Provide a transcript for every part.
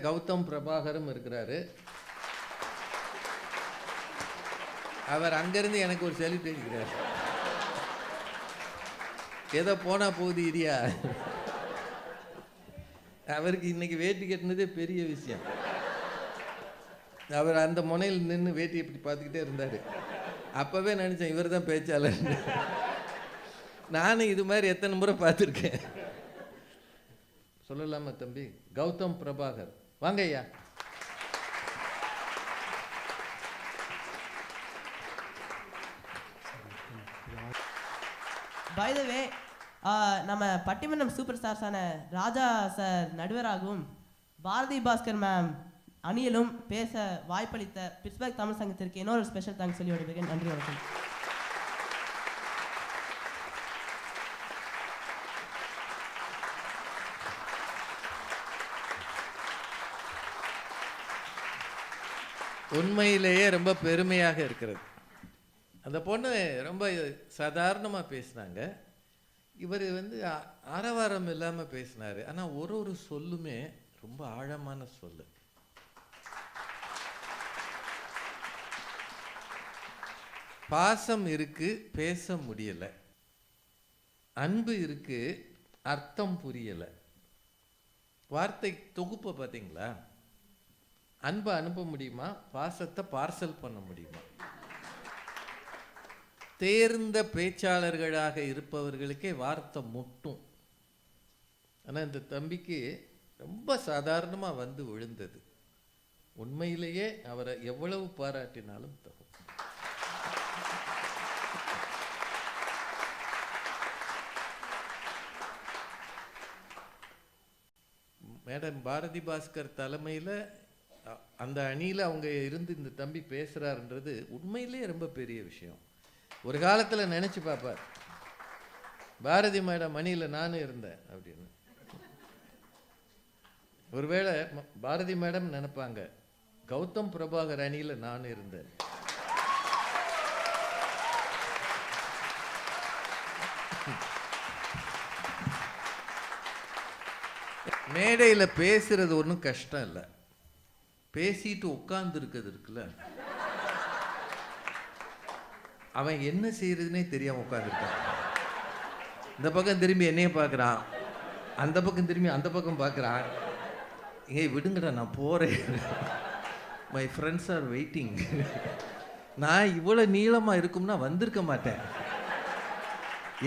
கௌதம் பிரபாகரும் இருக்கிறாரு. அவர் அங்கிருந்து எனக்கு ஒரு செல்யூட் அடிக்கிறார். ஏதோ போனா போகுது இரியா. அவருக்கு இன்னைக்கு வேட்டி கட்டினதே பெரிய விஷயம். அவர் அந்த முனையில் நின்று வேட்டி இப்படி பார்த்துக்கிட்டே இருந்தார். அப்பவே நினைச்சேன் இவர் தான் பேச்சாளர். நானும் இது மாதிரி எத்தனை முறை பார்த்துருக்கேன். சொல்லலாமா தம்பி? கௌதம் பிரபாகர் வாங்க ஐயா. பை த வே, நம்ம பட்டிமன்றம் சூப்பர் ஸ்டார்ஸான ராஜா சார் நடுவராகவும் பாரதி பாஸ்கர் மேம் அணியலும் பேச வாய்ப்பளித்த பிட்ஸ்பர்க் தமிழ் சங்கத்திற்கு இன்னொரு ஸ்பெஷல் தேங்க்ஸ் சொல்லி விடுகிறேன். நன்றி, வணக்கம். உண்மையிலேயே ரொம்ப பெருமையாக இருக்கிறது. அந்த பொண்ணு ரொம்ப சாதாரணமாக பேசினாங்க. இவர் ஆரவாரம் இல்லாமல் பேசினார். ஆனால் ஒரு சொல்லுமே ரொம்ப ஆழமான சொல்லு. பாசம் இருக்கு, பேச முடியலை. அன்பு இருக்கு, அர்த்தம் புரியலை. வார்த்தை தொகுப்பை பார்த்தீங்களா? அன்பை அனுப்ப முடியுமா? பாசத்தை பார்சல் பண்ண முடியுமா? தேர்ந்த பேச்சாளர்களாக இருப்பவர்களுக்கே வார்த்தை முட்டும். ஆனால் இந்த தம்பிக்கு ரொம்ப சாதாரணமாக வந்து விழுந்தது. உண்மையிலேயே அவரை எவ்வளவு பாராட்டினாலும் தகும். மேடம் பாரதி பாஸ்கர் தலைமையில் அந்த அணியில் அவங்க இருந்து இந்த தம்பி பேசுகிறாருன்றது உண்மையிலே ரொம்ப பெரிய விஷயம். ஒரு காலத்தில் நினச்சி பார்ப்பார், பாரதி மேடம் அணியில் நானும் இருந்தேன் அப்படின்னு. ஒருவேளை பாரதி மேடம் நினைப்பாங்க, கௌதம் பிரபாகர் அணியில் நானும் இருந்தேன். மேடையில் பேசுறது ஒன்றும் கஷ்டம் இல்லை. பேசிட்டு உட்கார்ந்து இருக்கிறது இருக்குல்ல, அவன் என்ன செய்யறதுனே தெரியாம உட்கார்ந்துருக்கான். இந்த பக்கம் திரும்பி என்னைய பார்க்குறான், அந்த பக்கம் திரும்பி அந்த பக்கம் பார்க்குறான். ஏய் விடுங்கடா, நான் போறேன், மை ஃப்ரெண்ட்ஸ் ஆர் வெயிட்டிங். நான் இவ்வளோ நீளமாக இருக்கும்னா வந்திருக்க மாட்டேன்.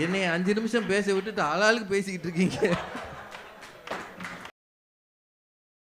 என்னை 5 நிமிஷம் பேச விட்டுட்டு ஆளாளுக்கு பேசிக்கிட்டு இருக்கீங்க.